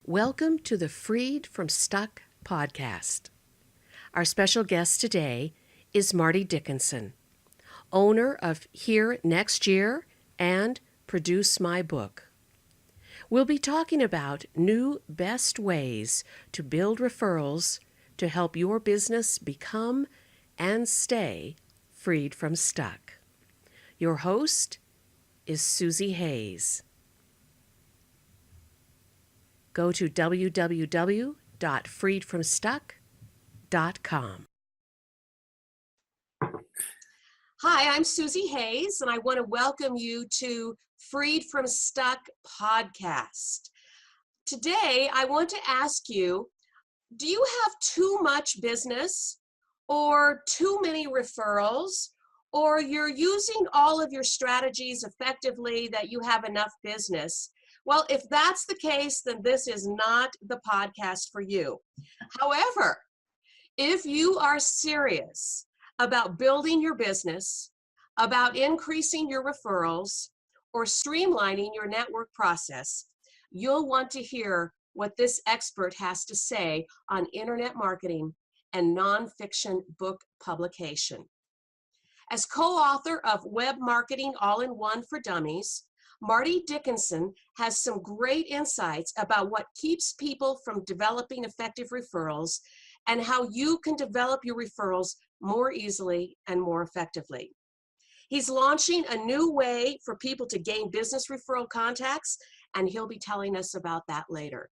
Welcome to the Freed from Stuck podcast. Our special guest today is Marty Dickinson, owner of Here Next Year and Produce My Book. We'll be talking about new best ways to build referrals to help your business become and stay freed from stuck. Your host is Susie Hayes. Go to www.freedfromstuck.com. Hi, I'm Susie Hayes, and I want to welcome you to Freed from Stuck podcast. Today, I want to ask you, do you have too much business or too many referrals, or you're using all of your strategies effectively that you have enough business? Well, if that's the case, then this is not the podcast for you. However, if you are serious about building your business, about increasing your referrals, or streamlining your network process, you'll want to hear what this expert has to say on internet marketing and nonfiction book publication. As co-author of Web Marketing All-in-One for Dummies, Marty Dickinson has some great insights about what keeps people from developing effective referrals and how you can develop your referrals more easily and more effectively. He's launching a new way for people to gain business referral contacts, and he'll be telling us about that later.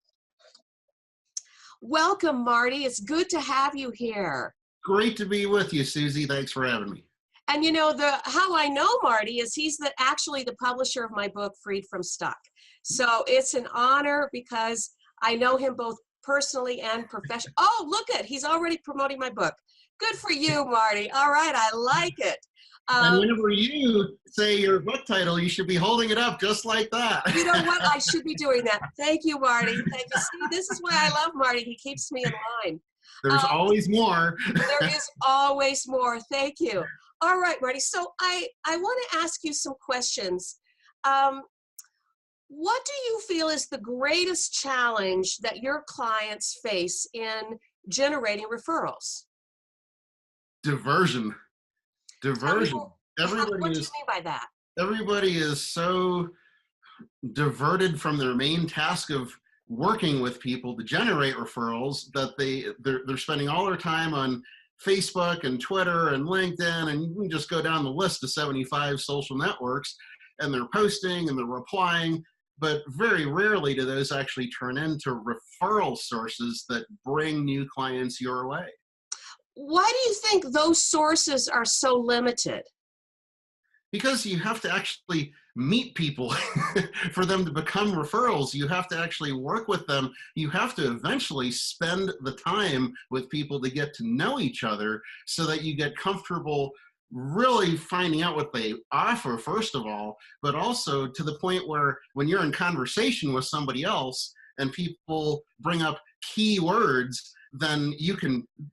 Welcome, Marty. It's good to have you here. Great to be with you, Susie. Thanks for having me. And you know, how I know Marty is he's actually the publisher of my book, Freed from Stuck. So it's an honor because I know him both personally and professionally. Oh, look he's already promoting my book. Good for you, Marty. All right, I like it. And whenever you say your book title, you should be holding it up just like that. You know what? I should be doing that. Thank you, Marty. Thank you. See, this is why I love Marty. He keeps me in line. There's always more. There is always more. Thank you. All right, Marty. So I want to ask you some questions. What do you feel is the greatest challenge that your clients face in generating referrals? Diversion. What do you mean by that? Everybody is so diverted from their main task of working with people to generate referrals that they're spending all their time on Facebook and Twitter and LinkedIn, and you can just go down the list of 75 social networks, and they're posting and they're replying, but very rarely do those actually turn into referral sources that bring new clients your way. Why do you think those sources are so limited? Because you have to actually meet people for them to become referrals. You have to actually work with them. You have to eventually spend the time with people to get to know each other so that you get comfortable really finding out what they offer, first of all, but also to the point where when you're in conversation with somebody else and people bring up keywords, then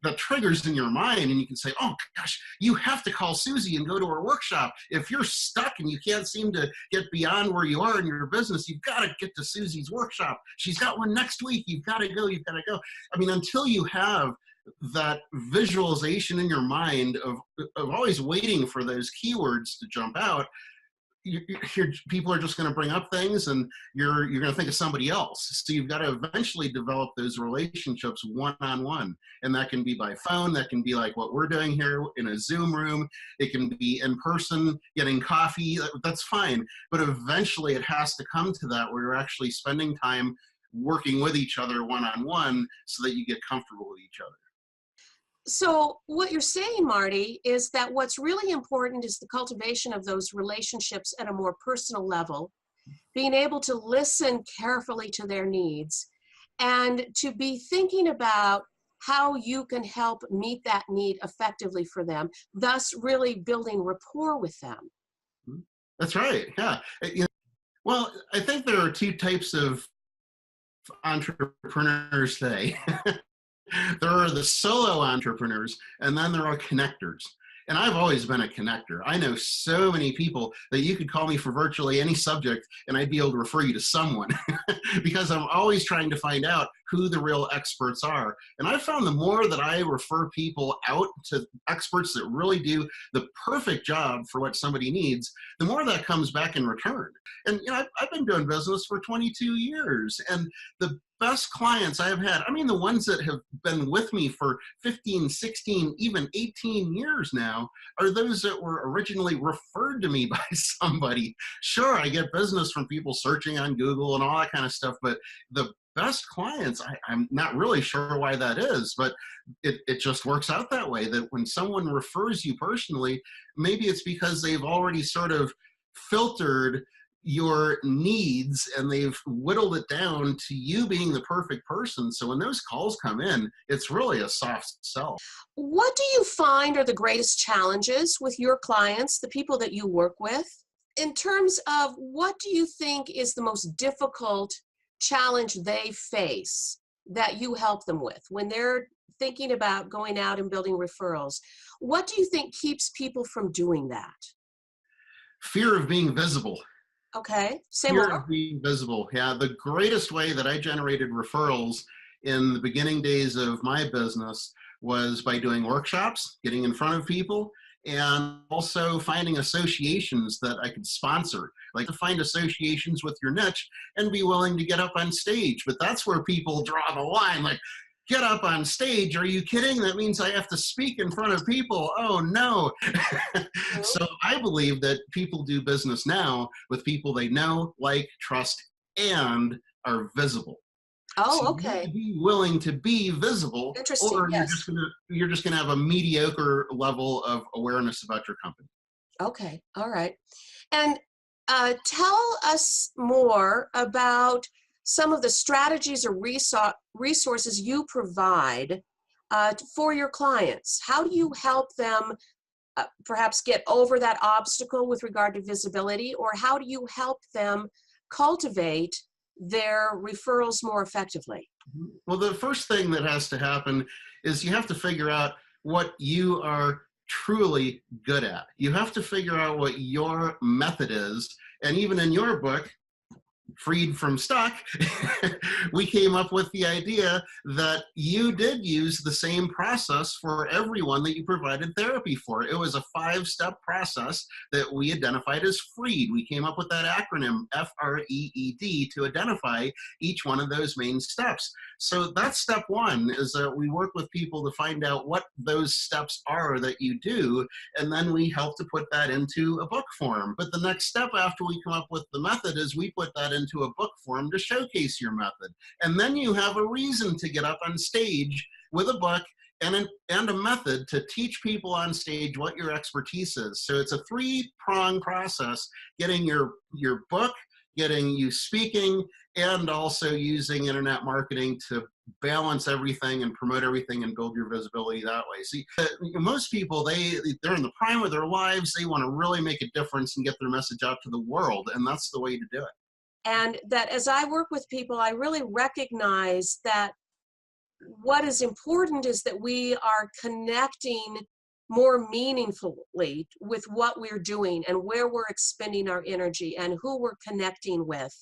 that triggers in your mind and you can say, oh gosh, you have to call Susie and go to her workshop. If you're stuck and you can't seem to get beyond where you are in your business, you've got to get to Susie's workshop. She's got one next week. You've got to go. I mean, until you have that visualization in your mind of always waiting for those keywords to jump out, people are just going to bring up things and you're going to think of somebody else. So you've got to eventually develop those relationships one-on-one. And that can be by phone. That can be like what we're doing here in a Zoom room. It can be in person, getting coffee. That's fine. But eventually it has to come to that where you're actually spending time working with each other one-on-one so that you get comfortable with each other. So what you're saying, Marty, is that what's really important is the cultivation of those relationships at a more personal level, being able to listen carefully to their needs, and to be thinking about how you can help meet that need effectively for them, thus really building rapport with them. That's right, yeah. Well, I think there are two types of entrepreneurs today. There are the solo entrepreneurs, and then there are connectors. And I've always been a connector. I know so many people that you could call me for virtually any subject and I'd be able to refer you to someone because I'm always trying to find out who the real experts are. And I've found the more that I refer people out to experts that really do the perfect job for what somebody needs, the more that comes back in return. And I've been doing business for 22 years, and the best clients I've had, I mean, the ones that have been with me for 15, 16, even 18 years now, are those that were originally referred to me by somebody. Sure, I get business from people searching on Google and all that kind of stuff, but the best clients, I'm not really sure why that is, but it just works out that way, that when someone refers you personally, maybe it's because they've already sort of filtered your needs and they've whittled it down to you being the perfect person. So when those calls come in, it's really a soft sell. What do you find are the greatest challenges with your clients, the people that you work with? In terms of what do you think is the most difficult challenge they face that you help them with when they're thinking about going out and building referrals? What do you think keeps people from doing that? Fear of being visible. Okay, say Fear more. of being visible. Yeah, the greatest way that I generated referrals in the beginning days of my business was by doing workshops, getting in front of people, and also finding associations that I could sponsor. Like to find associations with your niche and be willing to get up on stage. But that's where people draw the line. Like, get up on stage? Are you kidding? That means I have to speak in front of people. Oh no. Mhm. So I believe that people do business now with people they know, like, trust, and are visible. So Oh, you need to okay. be willing to be visible, Interesting. or Yes. you're just gonna have a mediocre level of awareness about your company. Okay. All right. And tell us more about some of the strategies or resources you provide for your clients. How do you help them perhaps get over that obstacle with regard to visibility, or how do you help them cultivate their referrals more effectively? Well, the first thing that has to happen is you have to figure out what you are truly good at. You have to figure out what your method is. And even in your book, Freed from Stuck, we came up with the idea that you did use the same process for everyone that you provided therapy for. It was a 5-step process that we identified as Freed. We came up with that acronym, FREED, to identify each one of those main steps. So that's step one, is that we work with people to find out what those steps are that you do, and then we help to put that into a book form. But the next step after we come up with the method is we put that into a book form to showcase your method. And then you have a reason to get up on stage with a book and a method to teach people on stage what your expertise is. So it's a 3-pronged process: getting your book, getting you speaking, and also using internet marketing to balance everything and promote everything and build your visibility that way. See, most people, they're in the prime of their lives. They want to really make a difference and get their message out to the world, and that's the way to do it. And that as I work with people, I really recognize that what is important is that we are connecting more meaningfully with what we're doing and where we're expending our energy and who we're connecting with.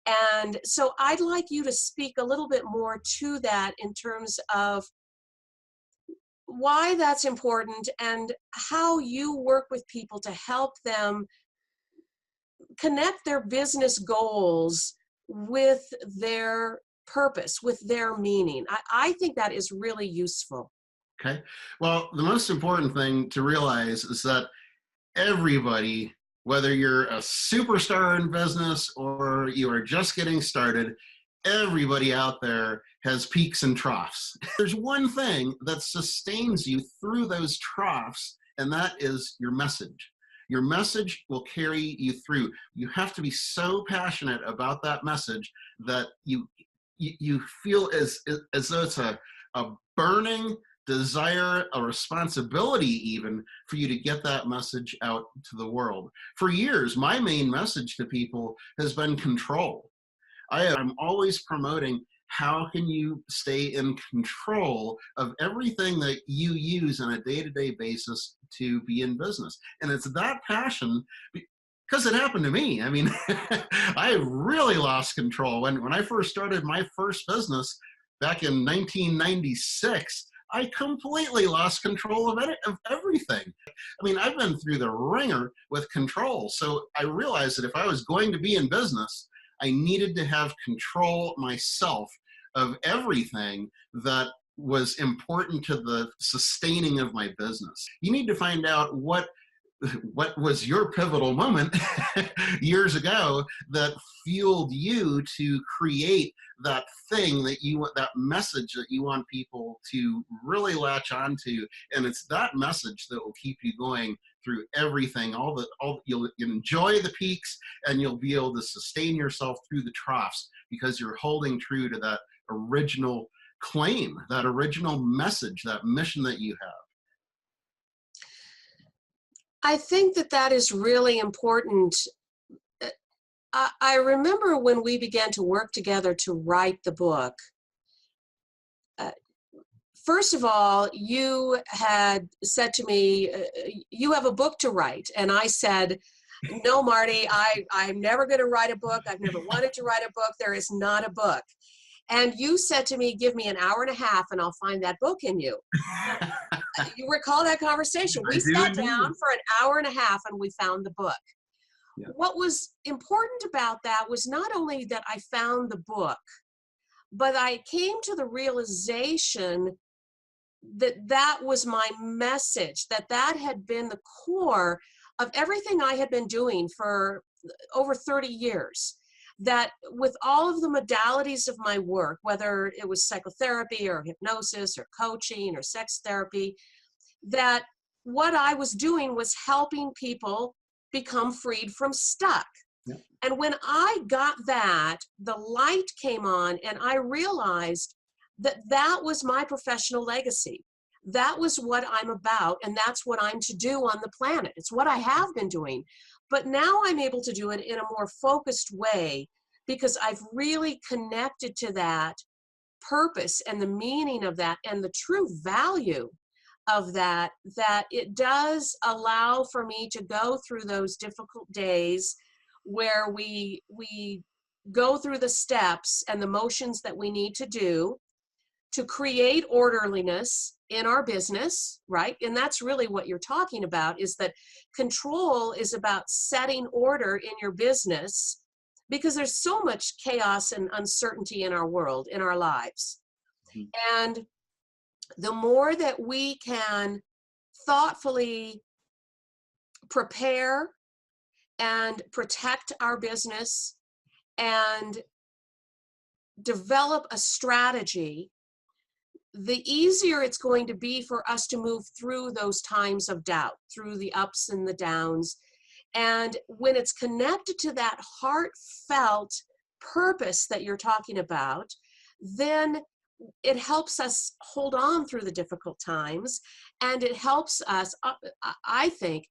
And so I'd like you to speak a little bit more to that in terms of why that's important and how you work with people to help them connect their business goals with their purpose, with their meaning. I think that is really useful. Okay. Well, the most important thing to realize is that everybody, whether you're a superstar in business or you are just getting started, everybody out there has peaks and troughs. There's one thing that sustains you through those troughs, and that is your message. Your message will carry you through. You have to be so passionate about that message that you feel as though it's a burning desire, a responsibility even, for you to get that message out to the world. For years, my main message to people has been control. I'm always promoting how can you stay in control of everything that you use on a day-to-day basis to be in business? And it's that passion, because it happened to me. I mean, I really lost control. When I first started my first business back in 1996, I completely lost control of everything. I mean, I've been through the ringer with control. So I realized that if I was going to be in business, I needed to have control myself of everything that was important to the sustaining of my business. You need to find out what was your pivotal moment years ago that fueled you to create that thing that you want, that message that you want people to really latch onto. And it's that message that will keep you going through everything. You'll enjoy the peaks, and you'll be able to sustain yourself through the troughs because you're holding true to that original claim, that original message, that mission that you have. I think that is really important. I remember when we began to work together to write the book. First of all, you had said to me, you have a book to write. And I said, no, Marty, I'm never going to write a book. I've never wanted to write a book. There is not a book. And you said to me, give me an hour and a half and I'll find that book in you. You recall that conversation? We sat down for an hour and a half and we found the book. Yeah. What was important about that was not only that I found the book, but I came to the realization that was my message, that had been the core of everything I had been doing for over 30 years. That with all of the modalities of my work, whether it was psychotherapy or hypnosis or coaching or sex therapy, that what I was doing was helping people become freed from stuck. Yeah. And when I got that, the light came on and I realized that was my professional legacy. That was what I'm about, and that's what I'm to do on the planet. It's what I have been doing. But now I'm able to do it in a more focused way because I've really connected to that purpose and the meaning of that and the true value of that it does allow for me to go through those difficult days where we go through the steps and the motions that we need to do to create orderliness in our business, right? And that's really what you're talking about, is that control is about setting order in your business because there's so much chaos and uncertainty in our world, in our lives. Mm-hmm. And the more that we can thoughtfully prepare and protect our business and develop a strategy, the easier it's going to be for us to move through those times of doubt, through the ups and the downs. And when it's connected to that heartfelt purpose that you're talking about, then it helps us hold on through the difficult times, and it helps us, I think,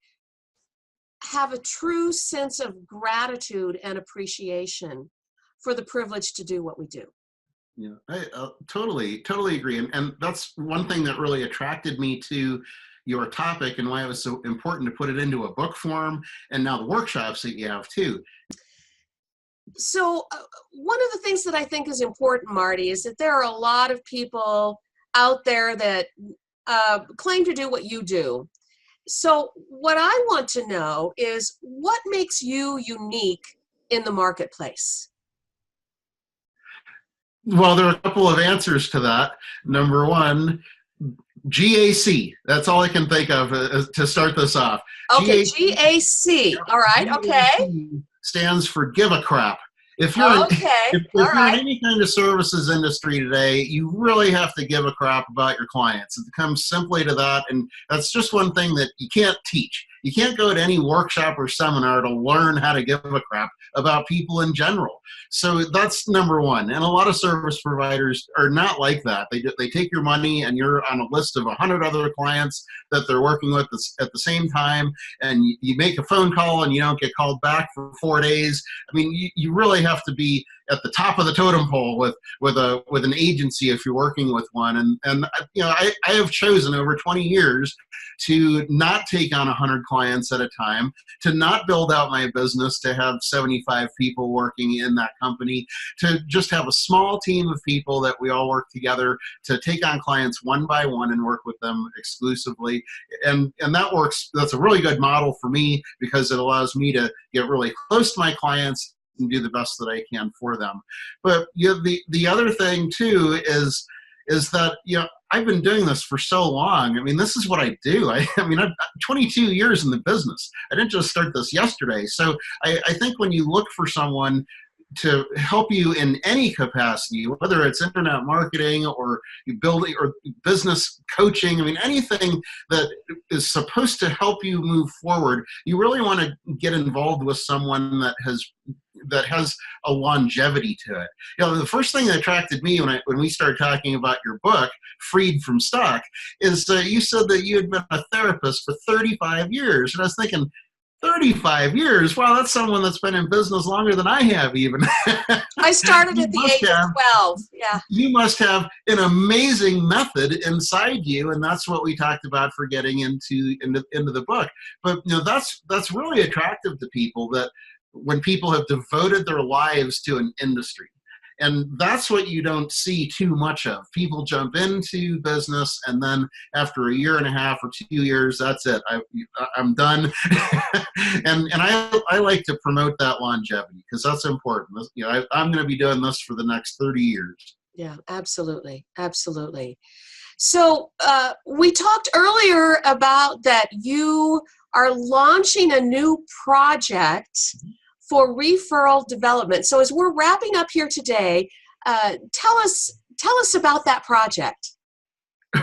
have a true sense of gratitude and appreciation for the privilege to do what we do. Yeah, I totally agree. And that's one thing that really attracted me to your topic and why it was so important to put it into a book form, and now the workshops that you have too. So one of the things that I think is important, Marty, is that there are a lot of people out there that claim to do what you do. So what I want to know is what makes you unique in the marketplace? Well, there are a couple of answers to that. Number one, GAC. That's all I can think of to start this off. Okay, GAC. All right, okay. Stands for give a crap. If you're in any kind of services industry today, you really have to give a crap about your clients. It comes simply to that, and that's just one thing that you can't teach. You can't go to any workshop or seminar to learn how to give a crap about people in general. So that's number one. And a lot of service providers are not like that. They take your money and you're on a list of 100 other clients that they're working with at the same time, and you make a phone call and you don't get called back for 4 days. I mean, you really have to be at the top of the totem pole with an agency if you're working with one. And I have chosen over 20 years to not take on 100 clients at a time, to not build out my business to have 75 people working in that company, to just have a small team of people that we all work together to take on clients one by one and work with them exclusively. And that works. That's a really good model for me because it allows me to get really close to my clients and do the best that I can for them. But the other thing too is that I've been doing this for so long. I mean, this is what I do. I mean, I'm 22 years in the business. I didn't just start this yesterday. So I think when you look for someone to help you in any capacity, whether it's internet marketing or you building or business coaching, I mean, anything that is supposed to help you move forward, you really want to get involved with someone that has a longevity to it. The first thing that attracted me when we started talking about your book, Freed from Stuck, is you said that you had been a therapist for 35 years. And I was thinking, 35 years? Wow, that's someone that's been in business longer than I have even. I started at the age of 12. Yeah. You must have an amazing method inside you, and that's what we talked about for getting into the book. But that's really attractive to people, that when people have devoted their lives to an industry. And that's what you don't see too much of. People jump into business, and then after a year and a half or 2 years, that's it. I'm done. and I like to promote that longevity because that's important. I'm going to be doing this for the next 30 years. Yeah, absolutely. Absolutely. So we talked earlier about that you are launching a new project for referral development. So as we're wrapping up here today, tell us about that project.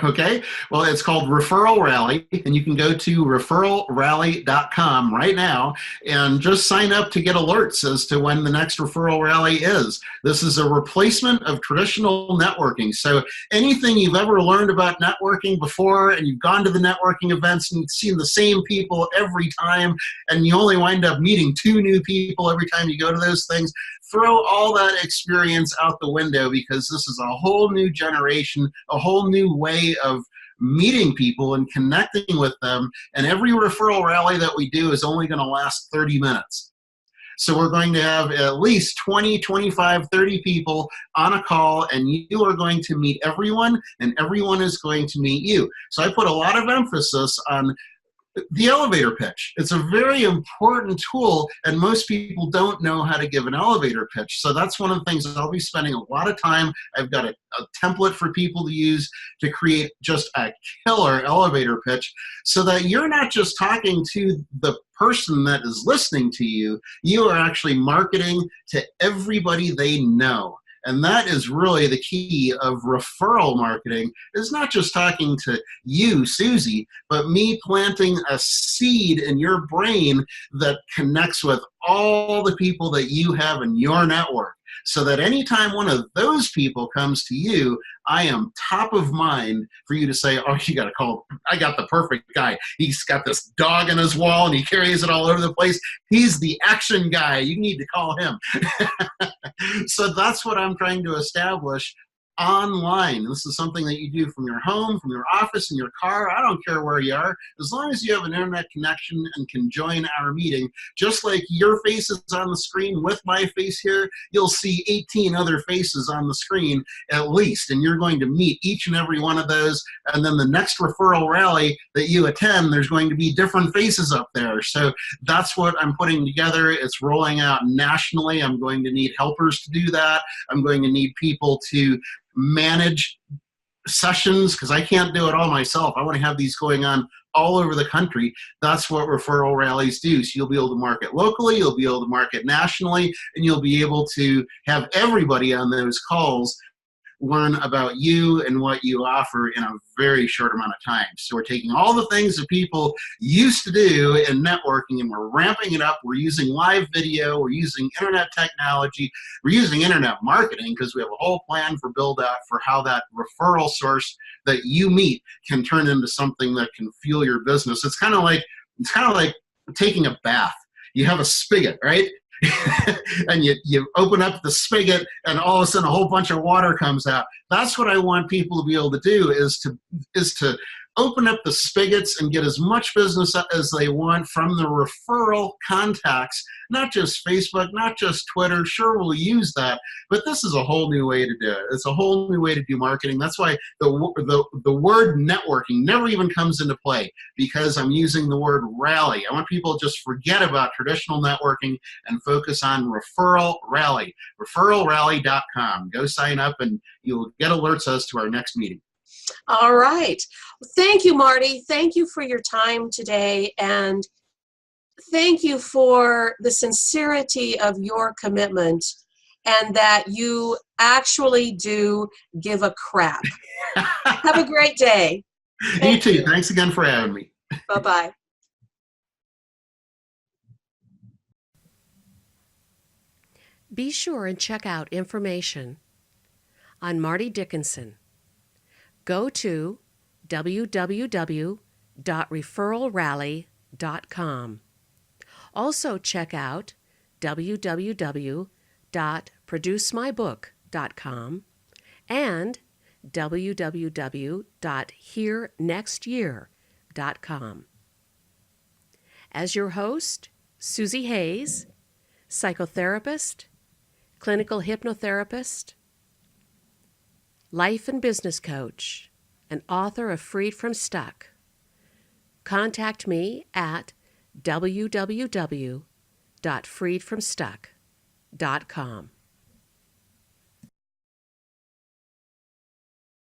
Okay, well, it's called Referral Rally, and you can go to referralrally.com right now and just sign up to get alerts as to when the next Referral Rally is. This is a replacement of traditional networking. So anything you've ever learned about networking before, and you've gone to the networking events and seen the same people every time, and you only wind up meeting 2 new people every time you go to those things, throw all that experience out the window, because this is a whole new generation, a whole new way of meeting people and connecting with them. And every referral rally that we do is only going to last 30 minutes. So we're going to have at least 20, 25, 30 people on a call, and you are going to meet everyone, and everyone is going to meet you. So I put a lot of emphasis on the elevator pitch. It's a very important tool, and most people don't know how to give an elevator pitch. So that's one of the things that I'll be spending a lot of time. I've got a template for people to use to create just a killer elevator pitch, so that you're not just talking to the person that is listening to you, you are actually marketing to everybody they know. And that is really the key of referral marketing, is not just talking to you, Susie, but me planting a seed in your brain that connects with all the people that you have in your network. So that anytime one of those people comes to you, I am top of mind for you to say, oh, you got to call, I got the perfect guy. He's got this dog in his wall and he carries it all over the place. He's the action guy. You need to call him. So that's what I'm trying to establish online. This is something that you do from your home, from your office, in your car. I don't care where you are. As long as you have an internet connection and can join our meeting, just like your face is on the screen with my face here, you'll see 18 other faces on the screen at least, and you're going to meet each and every one of those. And then the next referral rally that you attend, there's going to be different faces up there. So that's what I'm putting together. It's rolling out nationally. I'm going to need helpers to do that. I'm going to need people to manage sessions, because I can't do it all myself. I want to have these going on all over the country. That's what referral rallies do. So you'll be able to market locally, you'll be able to market nationally, and you'll be able to have everybody on those calls learn about you and what you offer in a very short amount of time. So we're taking all the things that people used to do in networking, and we're ramping it up. We're using live video, we're using internet technology, we're using internet marketing, because we have a whole plan for build out for how that referral source that you meet can turn into something that can fuel your business. It's kind of like taking a bath. You have a spigot, right? and you open up the spigot and all of a sudden a whole bunch of water comes out. That's what I want people to be able to do, is to open up the spigots and get as much business as they want from the referral contacts, not just Facebook, not just Twitter. Sure, we'll use that, but this is a whole new way to do it. It's a whole new way to do marketing. That's why the word networking never even comes into play, because I'm using the word rally. I want people to just forget about traditional networking and focus on Referral Rally, referralrally.com. Go sign up and you'll get alerts as to our next meeting. All right. Thank you, Marty. Thank you for your time today, and thank you for the sincerity of your commitment, and that you actually do give a crap. Have a great day. You too. Thanks again for having me. Bye-bye. Be sure and check out information on Marty Dickinson. Go to www.referralrally.com. Also check out www.producemybook.com and www.herenextyear.com. As your host, Susie Hayes, psychotherapist, clinical hypnotherapist, life and business coach, and author of Freed from Stuck. Contact me at www.freedfromstuck.com.